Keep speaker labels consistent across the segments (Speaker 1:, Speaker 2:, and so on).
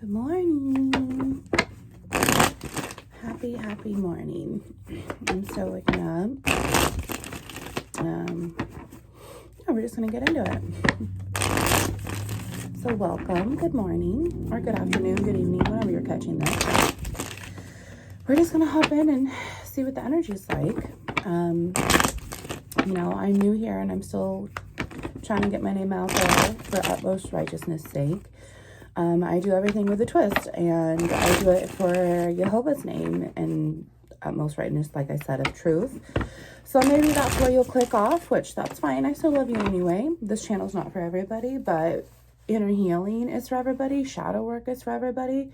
Speaker 1: Good morning. Happy morning. I'm still waking up. We're just gonna get into it. So welcome, good morning, or good afternoon, good evening, whenever you're catching this. We're just gonna hop in and see what the energy is like. I'm new here and I'm still trying to get my name out there for utmost righteousness' sake. I do everything with a twist, and I do it for Jehovah's name and utmost rightness, like I said, of truth. So maybe that's where you'll click off, which that's fine. I still love you anyway. This channel's not for everybody, but inner healing is for everybody. Shadow work is for everybody.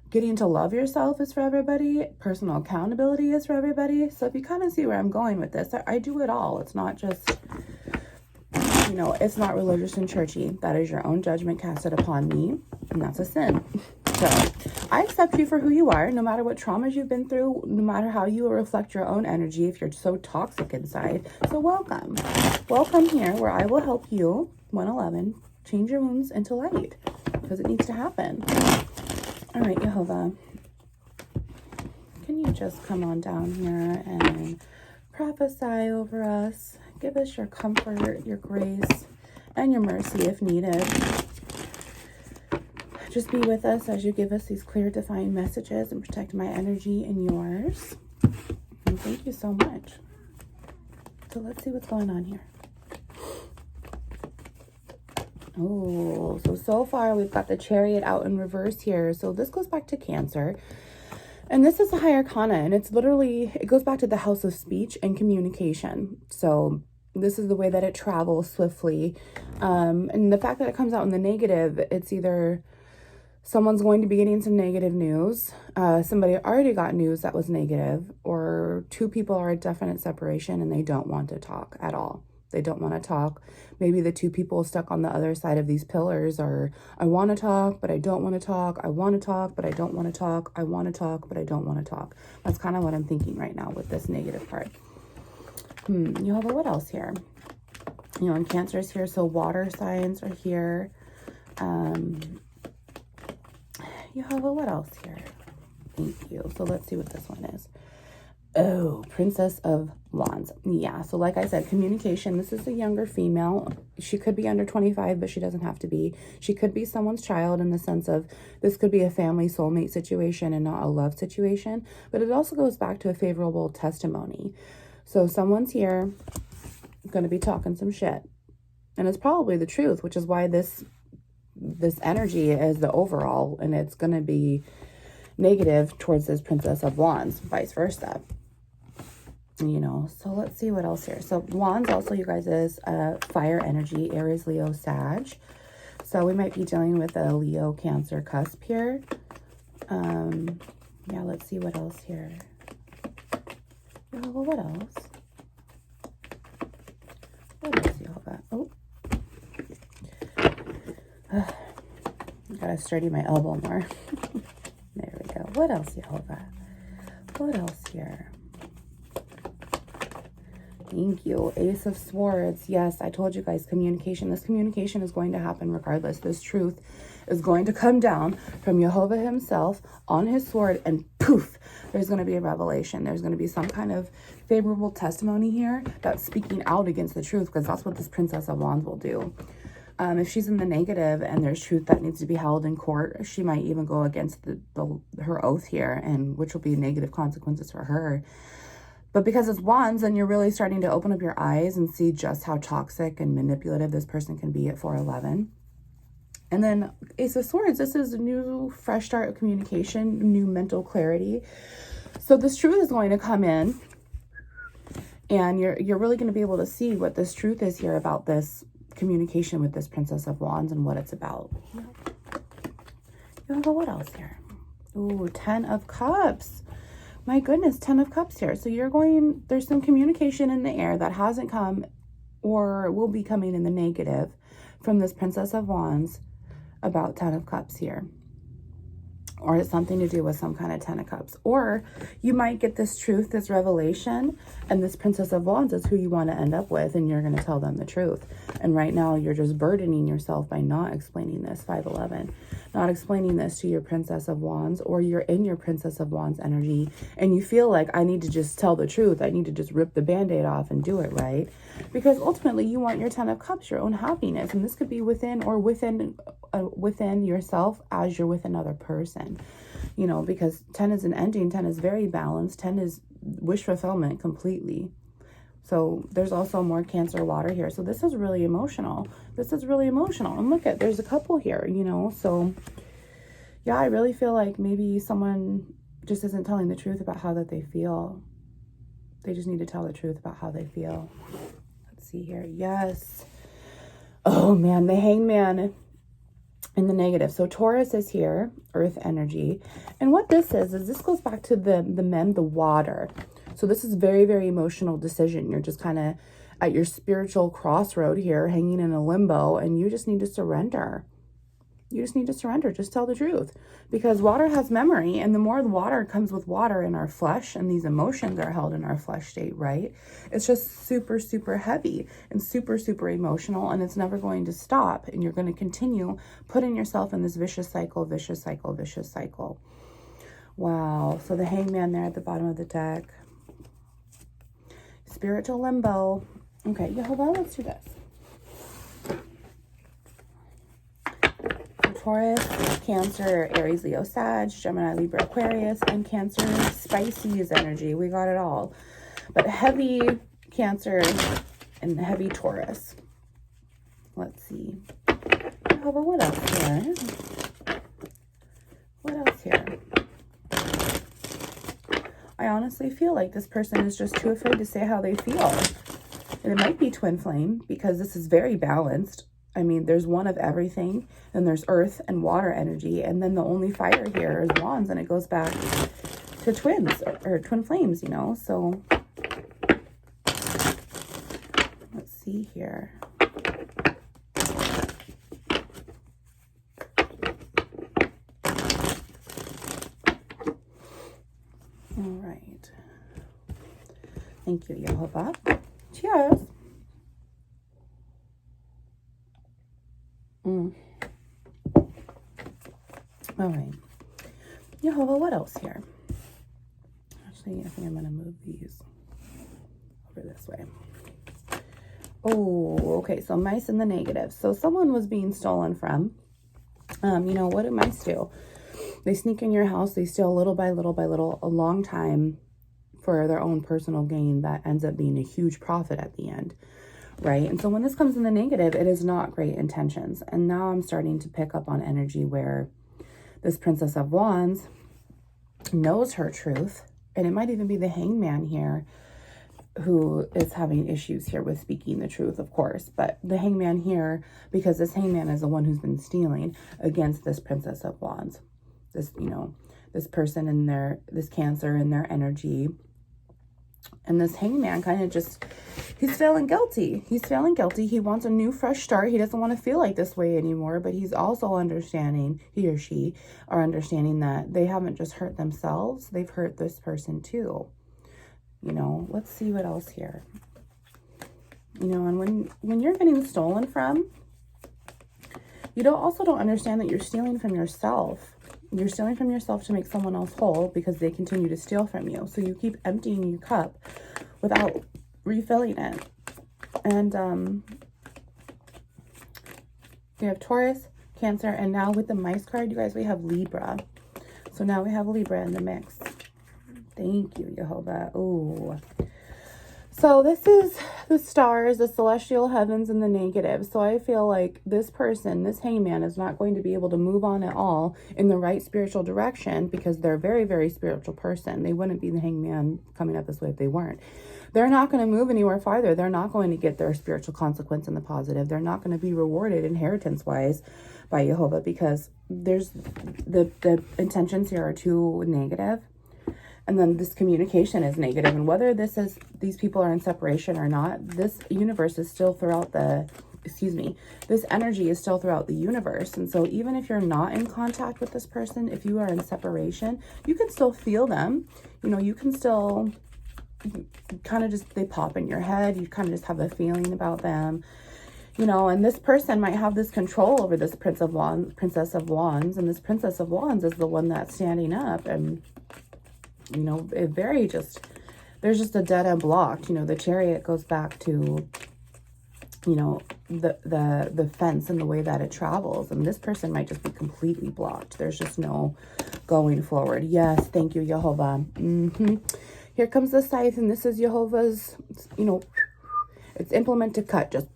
Speaker 1: Getting to love yourself is for everybody. Personal accountability is for everybody. So if you kind of see where I'm going with this, I do it all. It's not just, it's not religious and churchy. That is your own judgment casted upon me, and that's a sin. So I accept you for who you are, no matter what traumas you've been through, no matter how you reflect your own energy if you're so toxic inside. So welcome. Welcome here where I will help you, 111, change your wounds into light, because it needs to happen. All right, Jehovah, can you just come on down here and prophesy over us? Give us your comfort, your grace, and your mercy if needed. Just be with us as you give us these clear, defined messages and protect my energy and yours. And thank you so much. So let's see what's going on here. Oh, so far we've got the Chariot out in reverse here. So this goes back to Cancer. And this is the High Arcana, and it goes back to the house of speech and communication. So this is the way that it travels swiftly. And the fact that it comes out in the negative, it's either someone's going to be getting some negative news. Somebody already got news that was negative, or two people are at definite separation and they don't want to talk at all. They don't want to talk. Maybe the two people stuck on the other side of these pillars are, I want to talk, but I don't want to talk. I want to talk, but I don't want to talk. I want to talk, but I don't want to talk. That's kind of what I'm thinking right now with this negative part. Jehovah, what else here? And Cancer is here, so water signs are here. Jehovah, what else here? Thank you. So let's see what this one is. Oh, Princess of Wands. Yeah, so like I said, communication. This is a younger female. She could be under 25, but she doesn't have to be. She could be someone's child in the sense of this could be a family soulmate situation and not a love situation. But it also goes back to a favorable testimony. So someone's here going to be talking some shit. And it's probably the truth, which is why this energy is the overall, and it's going to be negative towards this Princess of Wands, vice versa. So let's see what else here. So Wands also, you guys, is fire energy, Aries, Leo, Sag. So we might be dealing with a Leo, Cancer cusp here. Yeah, let's see what else here. Well, what else? What else, Jehovah? Oh. Gotta sturdy my elbow more. There we go. What else, Jehovah? What else here? Thank you. Ace of Swords. Yes, I told you guys, communication. This communication is going to happen regardless. This truth is going to come down from Jehovah himself on his sword, and poof, there's going to be a revelation. There's going to be some kind of favorable testimony here that's speaking out against the truth, because that's what this Princess of Wands will do. If she's in the negative and there's truth that needs to be held in court, she might even go against her oath here, and which will be negative consequences for her. But because it's Wands, and you're really starting to open up your eyes and see just how toxic and manipulative this person can be at 411. And then Ace of Swords, this is a new, fresh start of communication, new mental clarity. So this truth is going to come in, and you're really going to be able to see what this truth is here about this communication with this Princess of Wands and what it's about. What else here? Ooh, 10 of Cups. My goodness, 10 of Cups here. So there's some communication in the air that hasn't come or will be coming in the negative from this Princess of Wands about 10 of Cups here. Or it's something to do with some kind of 10 of Cups. Or you might get this truth, this revelation, and this Princess of Wands is who you want to end up with, and you're going to tell them the truth. And right now, you're just burdening yourself by not explaining this, 511. not explaining this to your Princess of Wands, or you're in your Princess of Wands energy and you feel like, I need to just tell the truth. I need to just rip the Band-Aid off and do it, right? Because ultimately you want your 10 of Cups, your own happiness. And this could be within yourself as you're with another person, you know, because 10 is an ending. 10 is very balanced. 10 is wish fulfillment completely. So there's also more Cancer water here. So this is really emotional. This is really emotional. And look at, there's a couple here, you know. So yeah, I really feel like maybe someone just isn't telling the truth about how that they feel. They just need to tell the truth about how they feel. Let's see here. Yes. Oh man, the Hangman in the negative. So Taurus is here, earth energy. And what this is this goes back to the men, the water. So this is very, very emotional decision. You're just kind of at your spiritual crossroad here, hanging in a limbo, and you just need to surrender. You just need to surrender. Just tell the truth. Because water has memory, and the more the water comes with water in our flesh, and these emotions are held in our flesh state, right? It's just super, super heavy and super, super emotional, and it's never going to stop. And you're going to continue putting yourself in this vicious cycle, vicious cycle, vicious cycle. Wow. So the Hangman there at the bottom of the deck. Spiritual limbo. Okay, Jehovah, let's do this. Taurus, Cancer, Aries, Leo, Sag, Gemini, Libra, Aquarius, and Cancer, Pisces energy. We got it all. But heavy Cancer and heavy Taurus. Let's see. Jehovah, what else here? What else here? I honestly feel like this person is just too afraid to say how they feel. And it might be twin flame, because this is very balanced. I mean, there's one of everything, and there's earth and water energy, and then the only fire here is wands, and it goes back to twins, or twin flames, you know. So let's see here. All right. Thank you, Jehovah. Cheers. All right. Jehovah, what else here? Actually, I think I'm going to move these over this way. Oh, okay. So mice in the negative. So someone was being stolen from. You know, what do mice do? They sneak in your house. They steal little by little by little, a long time, for their own personal gain that ends up being a huge profit at the end, right? And so when this comes in the negative, it is not great intentions. And now I'm starting to pick up on energy where this Princess of Wands knows her truth, and it might even be the Hangman here who is having issues here with speaking the truth, of course. But the Hangman here, because this Hangman is the one who's been stealing against this Princess of Wands. This, you know, this person in their, this Cancer in their energy. And this Hangman kind of just, he's feeling guilty. He's feeling guilty. He wants a new, fresh start. He doesn't want to feel like this way anymore. But he's also understanding, he or she are understanding that they haven't just hurt themselves. They've hurt this person too. You know, let's see what else here. You know, and when you're getting stolen from, you also don't understand that you're stealing from yourself. You're stealing from yourself to make someone else whole, because they continue to steal from you. So you keep emptying your cup without refilling it. And we have Taurus, Cancer, and now with the mice card, you guys, we have Libra. So now we have Libra in the mix. Thank you, Jehovah. Oh. So this is the stars, the celestial heavens, and the negative. So I feel like this person, this Hangman, is not going to be able to move on at all in the right spiritual direction, because they're a very, very spiritual person. They wouldn't be the Hangman coming up this way if they weren't. They're not going to move anywhere farther. They're not going to get their spiritual consequence in the positive. They're not going to be rewarded inheritance-wise by Jehovah, because there's the intentions here are too negative. And then this communication is negative. And whether these people are in separation or not, this universe is still throughout this energy is still throughout the universe. And so even if you're not in contact with this person, if you are in separation, you can still feel them. You know, you can still kind of just, they pop in your head. You kind of just have a feeling about them. You know, and this person might have this control over this Princess of Wands, and this Princess of Wands is the one that's standing up, and, you know, there's just a dead end blocked. You know, the Chariot goes back to, you know, the fence and the way that it travels, and this person might just be completely blocked. There's just no going forward. Yes, thank you, Jehovah. Here comes the scythe, and this is Jehovah's, you know, it's implement to cut, just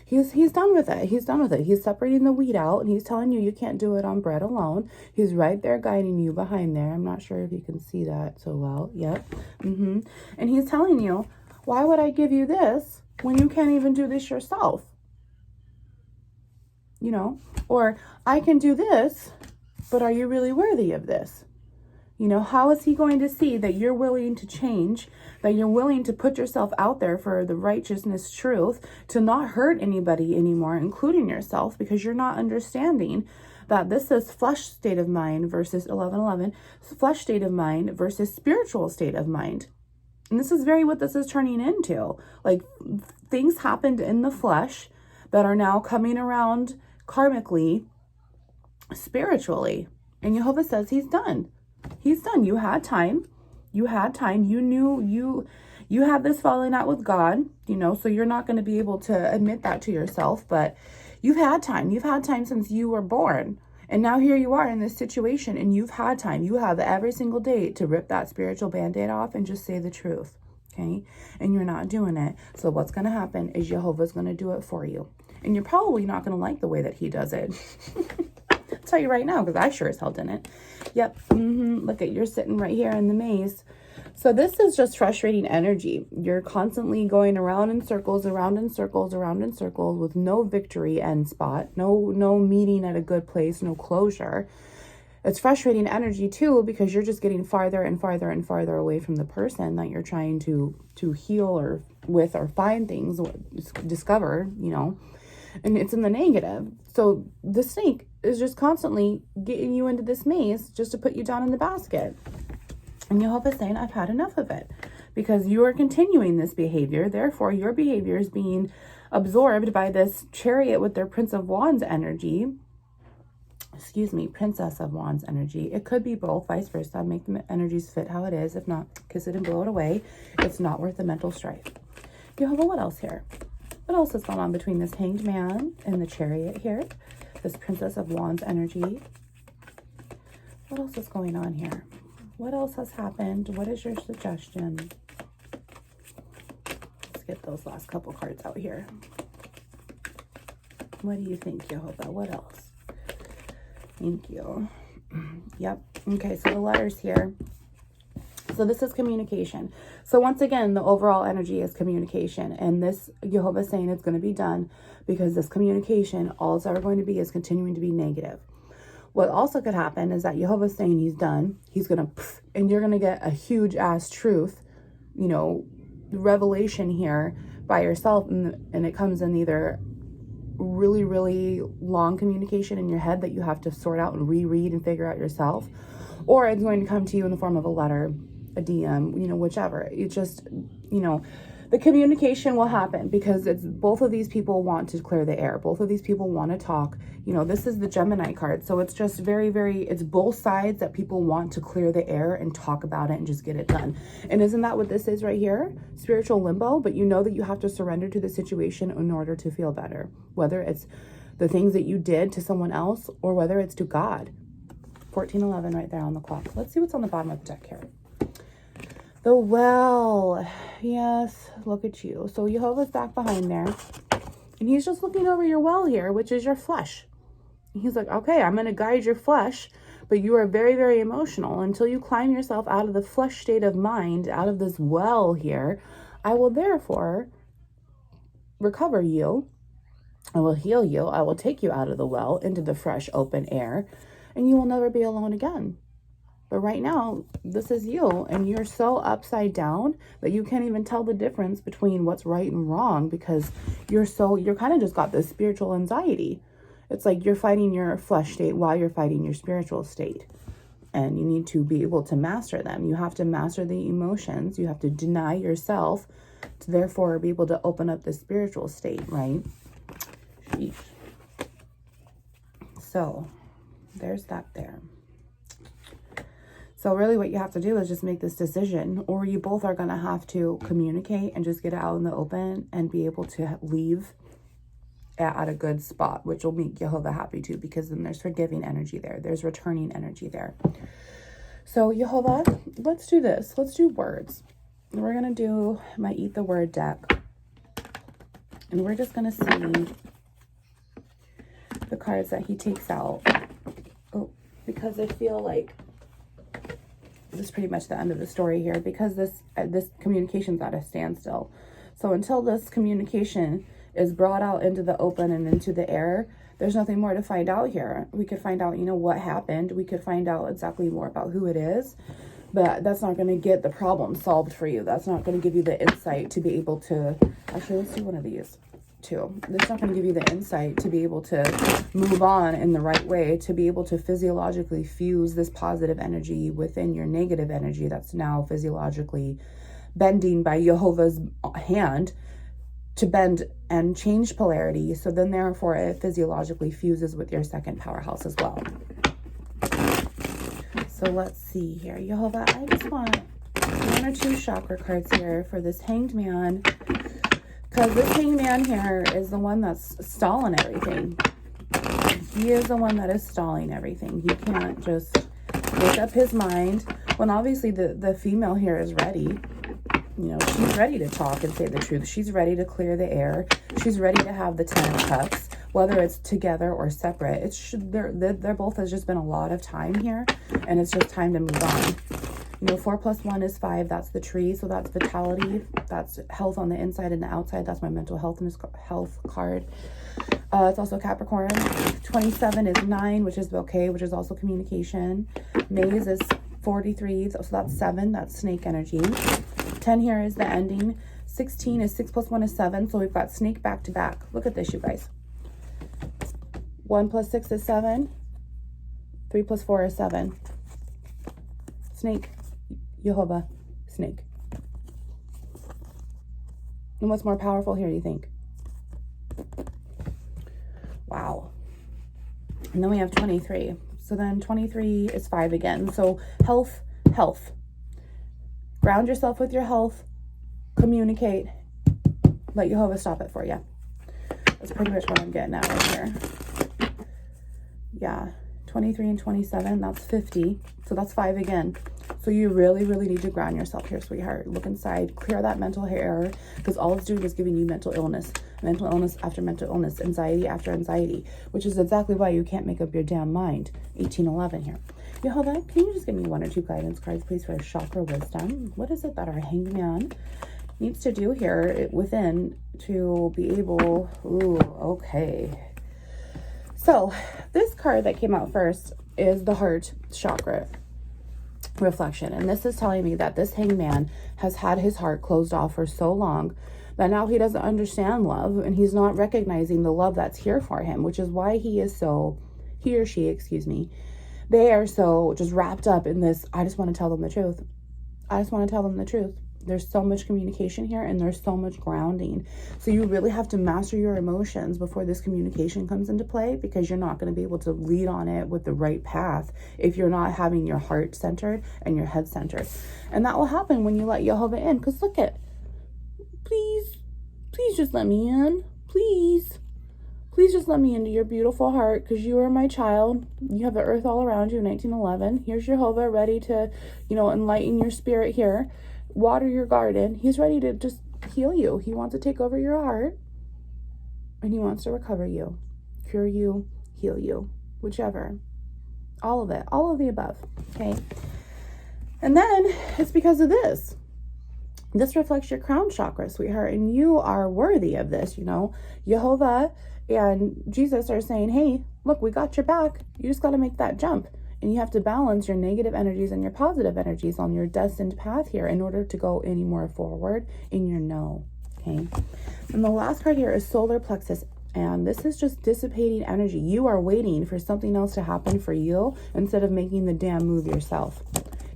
Speaker 1: he's done with it. He's done with it. He's separating the wheat out, and he's telling you can't do it on bread alone. He's right there guiding you behind there. I'm not sure if you can see that so well. Yep. And he's telling you, why would I give you this when you can't even do this yourself? You know, or I can do this, but are you really worthy of this? You know, how is he going to see that you're willing to change, that you're willing to put yourself out there for the righteousness truth, to not hurt anybody anymore, including yourself, because you're not understanding that this is flesh state of mind versus 1111, flesh state of mind versus spiritual state of mind. And this is very what this is turning into. Like, things happened in the flesh that are now coming around karmically, spiritually. And Jehovah says he's done. He's done. You had time. You had time. You knew you had this falling out with God, you know, so you're not going to be able to admit that to yourself, but you've had time. You've had time since you were born. And now here you are in this situation, and you've had time. You have every single day to rip that spiritual band-aid off and just say the truth. Okay. And you're not doing it. So what's going to happen is Jehovah's going to do it for you. And you're probably not going to like the way that he does it. I'll tell you right now, because I sure as hell didn't. Yep. Look at, you're sitting right here in the maze. So this is just frustrating energy. You're constantly going around in circles, around in circles, around in circles, with no victory end spot, no meeting at a good place, no closure. It's frustrating energy too, because you're just getting farther and farther and farther away from the person that you're trying to heal or with, or find things, or discover, you know, and it's in the negative. So the snake is just constantly getting you into this maze just to put you down in the basket. And Jehovah is saying, I've had enough of it, because you are continuing this behavior. Therefore, your behavior is being absorbed by this Chariot with their Prince of Wands energy. Excuse me, Princess of Wands energy. It could be both, vice versa. Make the energies fit how it is. If not, kiss it and blow it away. It's not worth the mental strife. Jehovah, what else here? What else is going on between this Hanged Man and the Chariot here? This Princess of Wands energy. What else is going on here? What else has happened? What is your suggestion? Let's get those last couple cards out here. What do you think, Jehovah? What else? Thank you. Yep. Okay, so the letters here. So this is communication. So once again, the overall energy is communication. And this, Jehovah is saying it's going to be done, because this communication, all it's ever going to be is continuing to be negative. What also could happen is that Jehovah is saying he's done. He's going to, and you're going to get a huge ass truth, you know, revelation here by yourself. And it comes in either really, really long communication in your head that you have to sort out and reread and figure out yourself. Or it's going to come to you in the form of a letter, a DM, you know, whichever. It just, you know, the communication will happen, because it's both of these people want to clear the air. Both of these people want to talk. You know, this is the Gemini card. So it's just very, very, it's both sides that people want to clear the air and talk about it and just get it done. And isn't that what this is right here? Spiritual limbo. But you know that you have to surrender to the situation in order to feel better. Whether it's the things that you did to someone else, or whether it's to God. 1411 right there on the clock. Let's see what's on the bottom of the deck here. The well. Yes, look at you. So Jehovah's back behind there. And he's just looking over your well here, which is your flesh. He's like, okay, I'm going to guide your flesh, but you are very, very emotional. Until you climb yourself out of the flesh state of mind, out of this well here, I will therefore recover you. I will heal you. I will take you out of the well into the fresh, open air, and you will never be alone again. But right now, this is you, and you're so upside down that you can't even tell the difference between what's right and wrong, because you're kind of just got this spiritual anxiety. It's like you're fighting your flesh state while you're fighting your spiritual state. And you need to be able to master them. You have to master the emotions. You have to deny yourself to therefore be able to open up the spiritual state, right? Eesh. So there's that there. So really what you have to do is just make this decision, or you both are going to have to communicate and just get it out in the open and be able to leave at a good spot, which will make Jehovah happy too, because then there's forgiving energy there. There's returning energy there. So Jehovah, let's do this. Let's do words. We're going to do my Eat the Word deck. And we're just going to see the cards that he takes out. Oh, because I feel like this is pretty much the end of the story here, because this communication's at a standstill. So until this communication is brought out into the open and into the air, there's nothing more to find out here. We could find out, what happened. We could find out exactly more about who it is, but that's not going to get the problem solved for you. That's not going to give you the insight to be able to, actually, let's do one of these too. That's not going to give you the insight to be able to move on in the right way, to be able to physiologically fuse this positive energy within your negative energy that's now physiologically bending by Jehovah's hand to bend and change polarity. So then therefore it physiologically fuses with your second powerhouse as well. So let's see here. Jehovah, I just want 1 or 2 chakra cards here for this Hanged Man, because this Hanged Man here is the one that's stalling everything. He is the one that is stalling everything. He can't just make up his mind. When obviously the female here is ready. She's ready to talk and say the truth. She's ready to clear the air. She's ready to have the 10 of Cups, whether it's together or separate. They're both has just been a lot of time here, and it's just time to move on. 4 + 1 is 5. That's the tree. So that's vitality. That's health on the inside and the outside. That's my mental health card. It's also Capricorn. 27 is 9, which is bouquet, which is also communication. Maze is 43. So that's 7. That's snake energy. 10 here is the ending. 16 is 6 + 1 is 7. So we've got snake back to back. Look at this, you guys. 1 + 6 is 7. 3 + 4 is 7. Snake. Jehovah. Snake. And what's more powerful here, you think? Wow. And then we have 23. So then 23 is 5 again. So health. Ground yourself with your health. Communicate. Let Jehovah stop it for you. That's pretty much what I'm getting at right here. Yeah. 23 and 27, that's 50. So that's 5 again. So you really, really need to ground yourself here, sweetheart. Look inside, clear that mental hair, because all it's doing is giving you mental illness after mental illness, anxiety after anxiety, which is exactly why you can't make up your damn mind. 1811 here. Jehovah, can you just give me 1 or 2 guidance cards, please, for chakra wisdom? What is it that our Hanged Man needs to do here within to be able... Ooh, okay. So this card that came out first is the heart chakra reflection. And this is telling me that this Hanged Man has had his heart closed off for so long that now he doesn't understand love, and he's not recognizing the love that's here for him, which is why he or she, excuse me, they are so just wrapped up in this, I just want to tell them the truth. I just want to tell them the truth. There's so much communication here, and there's so much grounding. So you really have to master your emotions before this communication comes into play, because you're not going to be able to lead on it with the right path if you're not having your heart centered and your head centered. And that will happen when you let Jehovah in, because look at, please just let me in. Please just let me into your beautiful heart, because you are my child. You have the earth all around you, 1911. Here's Jehovah ready to, enlighten your spirit here. Water your garden. He's ready to just heal you. He wants to take over your heart, and he wants to recover you, cure you, heal you, whichever. All of it. All of the above. Okay. And then it's because of this. This reflects your crown chakra, sweetheart, and you are worthy of this, Jehovah and Jesus are saying, hey, look, we got your back. You just got to make that jump. And you have to balance your negative energies and your positive energies on your destined path here in order to go any more forward in your no. Okay. And the last card here is solar plexus. And this is just dissipating energy. You are waiting for something else to happen for you instead of making the damn move yourself.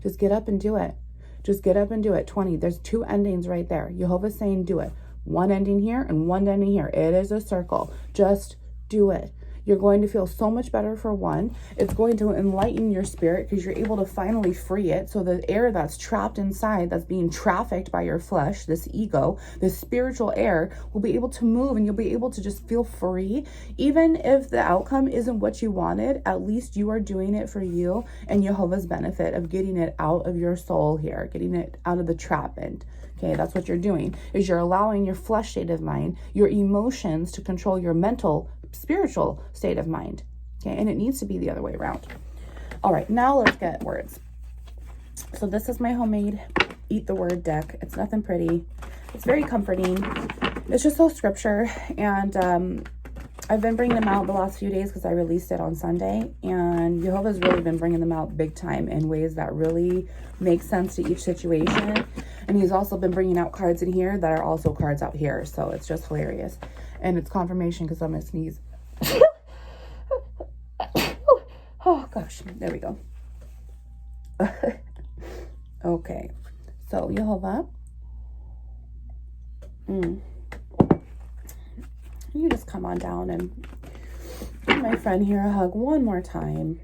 Speaker 1: Just get up and do it. Just get up and do it. 20. There's 2 endings right there. Jehovah's saying do it. 1 ending here and 1 ending here. It is a circle. Just Do it. You're going to feel so much better for one. It's going to enlighten your spirit because you're able to finally free it. So the air that's trapped inside, that's being trafficked by your flesh, this ego, this spiritual air, will be able to move and you'll be able to just feel free. Even if the outcome isn't what you wanted, at least you are doing it for you and Jehovah's benefit of getting it out of your soul here, getting it out of the trapment. Okay, that's what you're doing, is you're allowing your flesh state of mind, your emotions to control your mental, spiritual state of mind. Okay, and it needs to be the other way around. All right, now let's get words. So this is my homemade Eat the Word deck. It's nothing pretty. It's very comforting. It's just all scripture. And I've been bringing them out the last few days because I released it on Sunday. And Jehovah's really been bringing them out big time in ways that really make sense to each situation. And he's also been bringing out cards in here that are also cards out here. So it's just hilarious. And it's confirmation because I'm going to sneeze. Oh, gosh. There we go. Okay. So, Jehovah. You just come on down and give my friend here a hug one more time.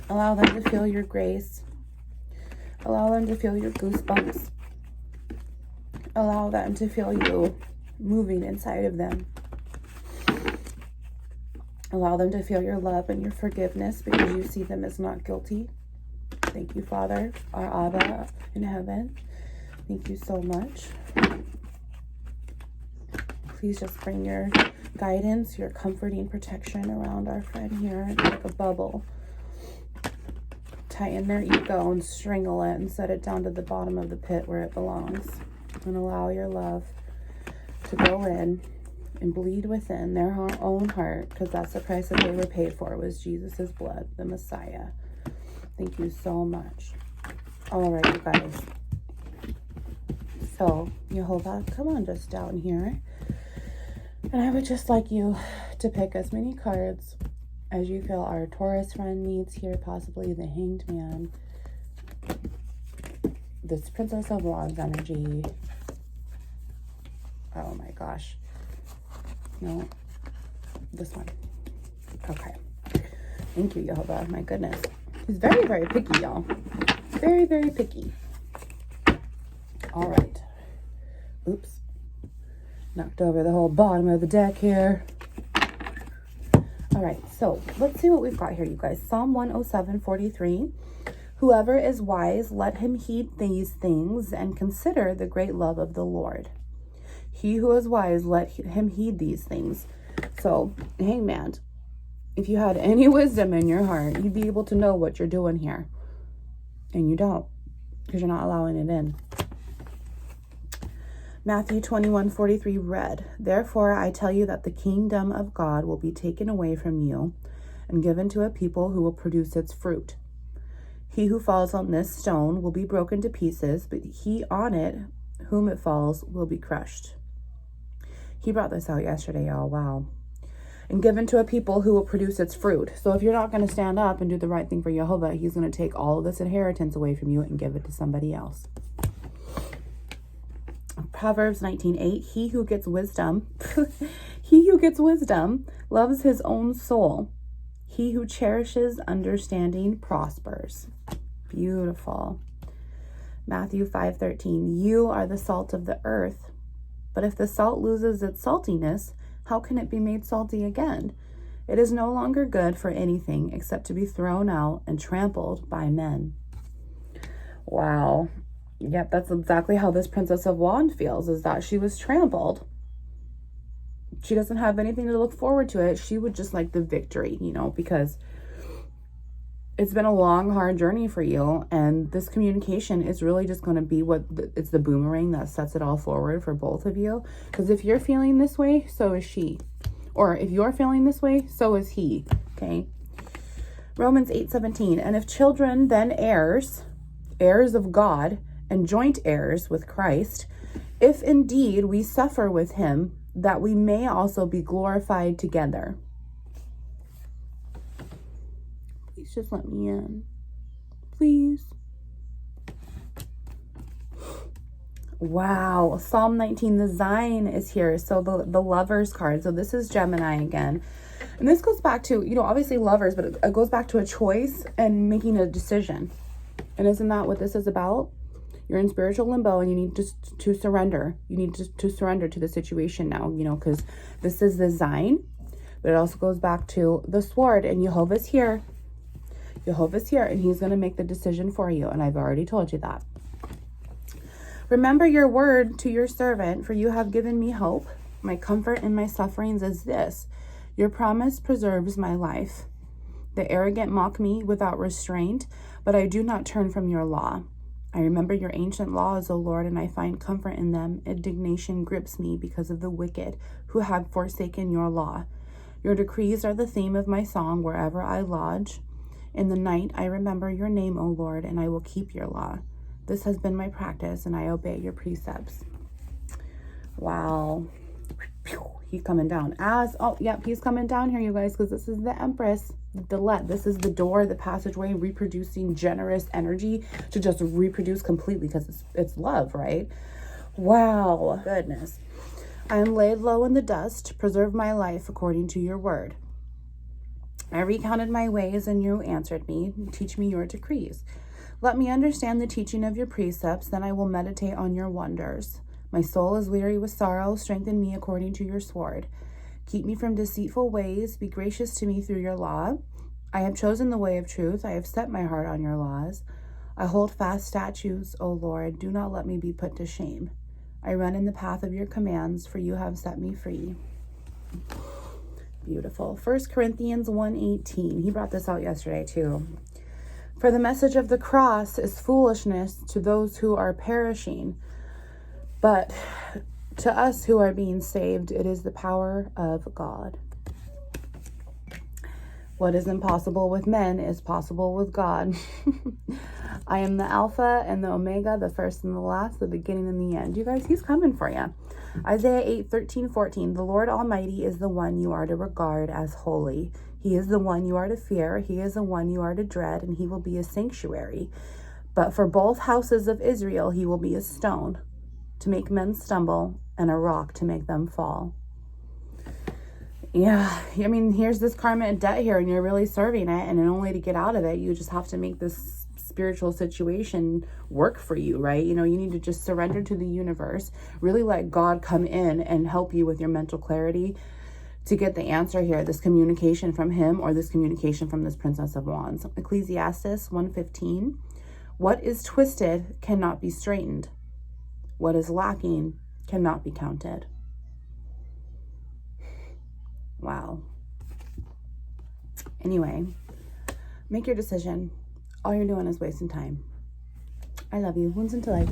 Speaker 1: Allow them to feel your grace. Allow them to feel your goosebumps. Allow them to feel you moving inside of them. Allow them to feel your love and your forgiveness because you see them as not guilty. Thank you, Father, our Abba in heaven. Thank you so much. Please just bring your guidance, your comforting protection around our friend here like a bubble. Tighten their ego and strangle it and set it down to the bottom of the pit where it belongs. And allow your love to go in and bleed within their own heart, because that's the price that they were paid for, was Jesus's blood, the Messiah. Thank you so much. All right, you guys. So, Jehovah, come on just down here. And I would just like you to pick as many cards as you feel our Taurus friend needs here, possibly the Hanged Man, this Princess of Wands energy. Oh my gosh. No, this one. Okay. Thank you, Jehovah. My goodness. He's very, very picky, y'all. Very, very picky. All right. Oops. Knocked over the whole bottom of the deck here. All right. So let's see what we've got here, you guys. Psalm 107:43. Whoever is wise, let him heed these things and consider the great love of the Lord. He who is wise, let him heed these things. So, Hangman, if you had any wisdom in your heart, you'd be able to know what you're doing here. And you don't, because you're not allowing it in. Matthew 21:43 read, Therefore I tell you that the kingdom of God will be taken away from you and given to a people who will produce its fruit. He who falls on this stone will be broken to pieces, but he on it whom it falls will be crushed. He brought this out yesterday, y'all. Wow. And given to a people who will produce its fruit. So if you're not going to stand up and do the right thing for Jehovah, he's going to take all of this inheritance away from you and give it to somebody else. Proverbs 19:8, he who gets wisdom loves his own soul. He who cherishes understanding prospers. Beautiful. Matthew 5:13, you are the salt of the earth. But if the salt loses its saltiness, how can it be made salty again? It is no longer good for anything except to be thrown out and trampled by men. Wow. Yep, that's exactly how this Princess of Wands feels, is that she was trampled. She doesn't have anything to look forward to it. She would just like the victory, because it's been a long, hard journey for you. And this communication is really just going to be it's the boomerang that sets it all forward for both of you. Because if you're feeling this way, so is she. Or if you're feeling this way, so is he. Okay. Romans 8:17. And if children, then heirs of God, and joint heirs with Christ, if indeed we suffer with him, that we may also be glorified together. Please just let me in. Please. Wow. Psalm 19, the Zion is here. So the lovers card. So this is Gemini again. And this goes back to, obviously lovers, but it goes back to a choice and making a decision. And isn't that what this is about? You're in spiritual limbo and you need just to surrender. You need to surrender to the situation now, because this is the Zion. But it also goes back to the sword, and Jehovah's here. Jehovah's here, and he's going to make the decision for you. And I've already told you that. Remember your word to your servant, for you have given me hope. My comfort in my sufferings is this: your promise preserves my life. The arrogant mock me without restraint, but I do not turn from your law. I remember your ancient laws, O Lord, and I find comfort in them. Indignation grips me because of the wicked who have forsaken your law. Your decrees are the theme of my song wherever I lodge. In the night I remember your name, O Lord, and I will keep your law. This has been my practice, and I obey your precepts. Wow. He's coming down. He's coming down here, you guys, because this is the Empress, the Delet. This is the door, the passageway, reproducing generous energy to just reproduce completely, because it's love, right? Wow. Goodness. I am laid low in the dust. Preserve my life according to your word. I recounted my ways, and you answered me. Teach me your decrees. Let me understand the teaching of your precepts, then I will meditate on your wonders. My soul is weary with sorrow. Strengthen me according to your sword. Keep me from deceitful ways. Be gracious to me through your law. I have chosen the way of truth. I have set my heart on your laws. I hold fast statutes, O Lord. Do not let me be put to shame. I run in the path of your commands, for you have set me free. Beautiful. 1 Corinthians 1:18. He brought this out yesterday too. For the message of the cross is foolishness to those who are perishing, but to us who are being saved, it is the power of God. What is impossible with men is possible with God. I am the Alpha and the Omega, the first and the last, the beginning and the end. You guys, he's coming for you. Isaiah 8:13-14. The Lord Almighty is the one you are to regard as holy. He is the one you are to fear. He is the one you are to dread, and he will be a sanctuary. But for both houses of Israel, he will be a stone to make men stumble and a rock to make them fall. Yeah, I mean, here's this karmic debt here, and you're really serving it, and in only to get out of it, you just have to make this spiritual situation work for you, right? You need to just surrender to the universe, really let God come in and help you with your mental clarity to get the answer here, this communication from him or this communication from this Princess of Wands. Ecclesiastes 1:15. What is twisted cannot be straightened. What is lacking cannot be counted. Wow. Anyway, make your decision. All you're doing is wasting time. I love you. Wounds into light.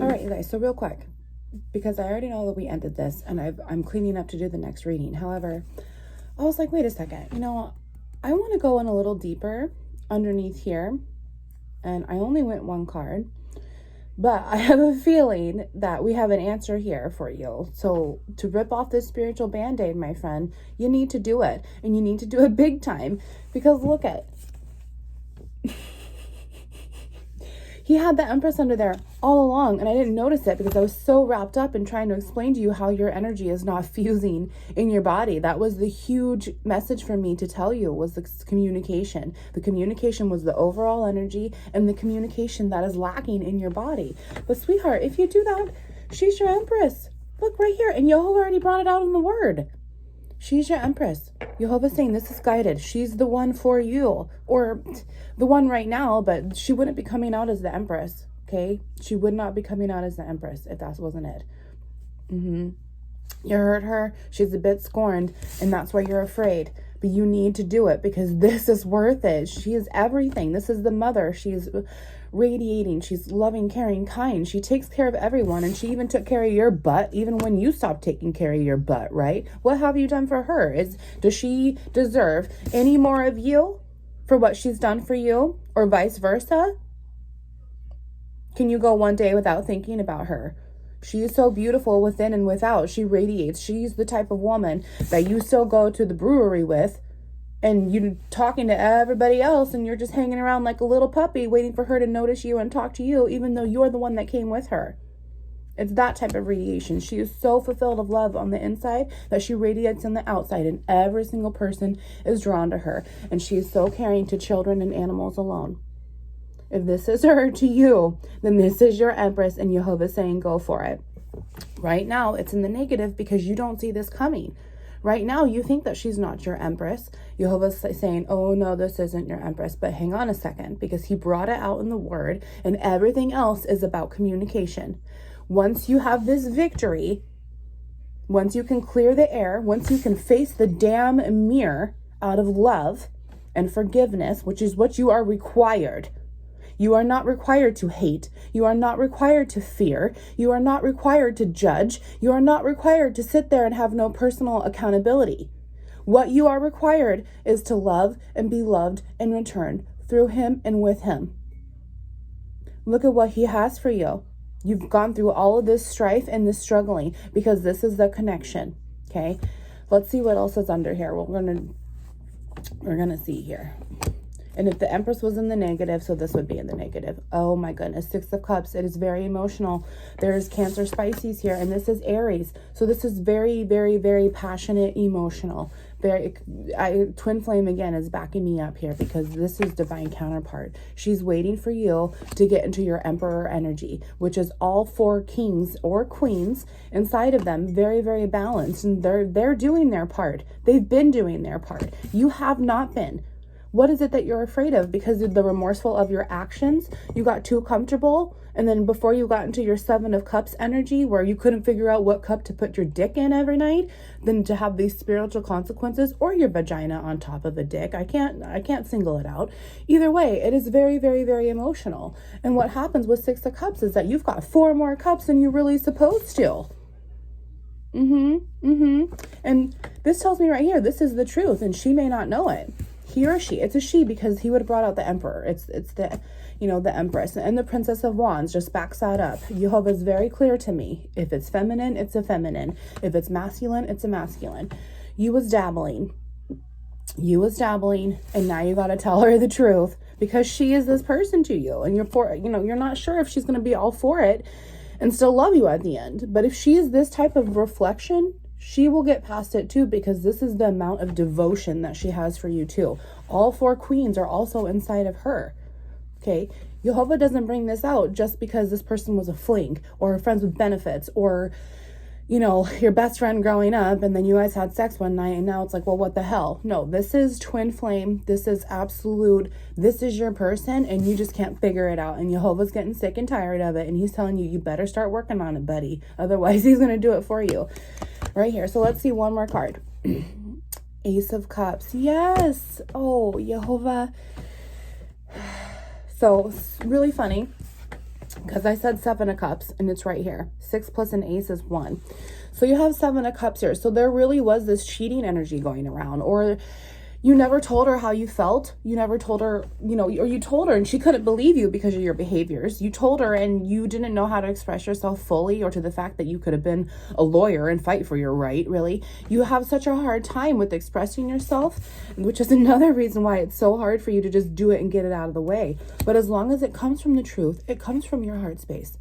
Speaker 1: All right, you guys. So real quick, because I already know that we ended this, and I'm cleaning up to do the next reading. However, I was like, wait a second. I want to go in a little deeper underneath here, and I only went one card. But I have a feeling that we have an answer here for you. So to rip off this spiritual band-aid, my friend, you need to do it. And you need to do it big time. Because look at he had the Empress under there all along, and I didn't notice it because I was so wrapped up in trying to explain to you how your energy is not fusing in your body. That was the huge message for me to tell you, was the communication. The communication was the overall energy and the communication that is lacking in your body. But sweetheart, if you do that, she's your Empress. Look right here. And Jehovah already brought it out in the word. She's your Empress. Jehovah's saying this is guided. She's the one for you. Or the one right now, but she wouldn't be coming out as the Empress. Okay? She would not be coming out as the Empress if that wasn't it. You heard her. She's a bit scorned, and that's why you're afraid. But you need to do it because this is worth it. She is everything. This is the mother. She's radiating. She's loving, caring, kind. She takes care of everyone, and she even took care of your butt even when you stopped taking care of your butt, right? What have you done for her? Does she deserve any more of you for what she's done for you, or vice versa? Can you go one day without thinking about her? She is so beautiful within and without. She radiates. She's the type of woman that you still go to the brewery with, and you're talking to everybody else, and you're just hanging around like a little puppy waiting for her to notice you and talk to you, even though you're the one that came with her. It's that type of radiation. She is so fulfilled of love on the inside that she radiates on the outside, and every single person is drawn to her. And she is so caring to children and animals alone. If this is her to you, then this is your Empress, and Jehovah's saying go for it. Right now, it's in the negative because you don't see this coming. Right now, you think that she's not your Empress. Jehovah's saying, oh no, this isn't your Empress. But hang on a second, because he brought it out in the word, and everything else is about communication. Once you have this victory, once you can clear the air, once you can face the damn mirror out of love and forgiveness, which is what you are required. You are not required to hate. You are not required to fear. You are not required to judge. You are not required to sit there and have no personal accountability. What you are required is to love and be loved in return through him and with him. Look at what he has for you. You've gone through all of this strife and this struggling because this is the connection. Okay. Let's see what else is under here. We're gonna see here. And if the Empress was in the negative, so this would be in the negative. Oh my goodness. 6 of Cups. It is very emotional. There's Cancer Pisces here, and this is Aries. So this is very, very, very passionate, emotional. Twin Flame again is backing me up here because this is divine counterpart. She's waiting for you to get into your Emperor energy, which is all 4 kings or queens inside of them, very, very balanced, and they're doing their part. They've been doing their part. You have not been. What is it that you're afraid of? Because of the remorseful of your actions, you got too comfortable. And then before you got into your 7 of Cups energy, where you couldn't figure out what cup to put your dick in every night, then to have these spiritual consequences, or your vagina on top of a dick. I can't single it out. Either way, it is very, very, very emotional. And what happens with 6 of Cups is that you've got 4 more cups than you're really supposed to. And this tells me right here, this is the truth, and she may not know it. He or she, it's a she because he would have brought out the Emperor. It's the, the Empress, and the Princess of Wands just backs that up. Jehovah is very clear to me. If it's feminine, it's a feminine. If it's masculine, it's a masculine. You was dabbling, and now you got to tell her the truth because she is this person to you, and you're not sure if she's going to be all for it and still love you at the end. But if she is this type of reflection, she will get past it too, because this is the amount of devotion that she has for you too. All 4 queens are also inside of her. Okay. Jehovah doesn't bring this out just because this person was a fling or friends with benefits or, your best friend growing up and then you guys had sex one night and now it's like, well, what the hell? No, this is twin flame. This is absolute. This is your person and you just can't figure it out. And Jehovah's getting sick and tired of it. And he's telling you, you better start working on it, buddy. Otherwise he's going to do it for you. Right here. So let's see one more card. Ace of Cups. Yes. Oh, Jehovah. So it's really funny because I said 7 of Cups and it's right here. 6 plus an ace is 1. So you have 7 of Cups here. So there really was this cheating energy going around, or you never told her how you felt. You never told her, or you told her and she couldn't believe you because of your behaviors. You told her and you didn't know how to express yourself fully, or to the fact that you could have been a lawyer and fight for your right, really. You have such a hard time with expressing yourself, which is another reason why it's so hard for you to just do it and get it out of the way. But as long as it comes from the truth, it comes from your heart space.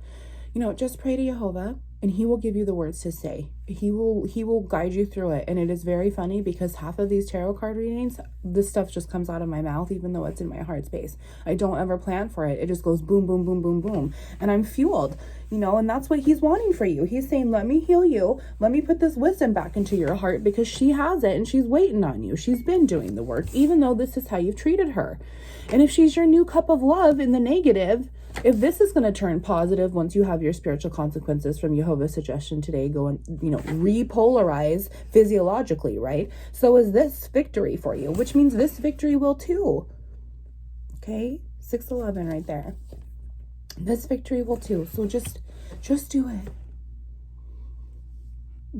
Speaker 1: Just pray to Jehovah and he will give you the words to say. He will guide you through it. And it is very funny because half of these tarot card readings, this stuff just comes out of my mouth, even though it's in my heart space. I don't ever plan for it. It just goes boom, boom, boom, boom, boom. And I'm fueled, and that's what he's wanting for you. He's saying, let me heal you. Let me put this wisdom back into your heart because she has it and she's waiting on you. She's been doing the work, even though this is how you've treated her. And if she's your new cup of love in the negative, if this is going to turn positive once you have your spiritual consequences from Jehovah's suggestion today go and, repolarize physiologically, right? So is this victory for you, which means this victory will too. Okay. 611 right there. This victory will too. So just do it.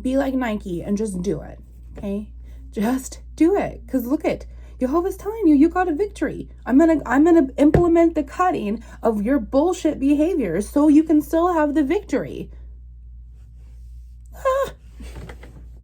Speaker 1: Be like Nike and just do it. Okay. Just do it. Cause look at, Jehovah's telling you, you got a victory. I'm gonna implement the cutting of your bullshit behaviors so you can still have the victory.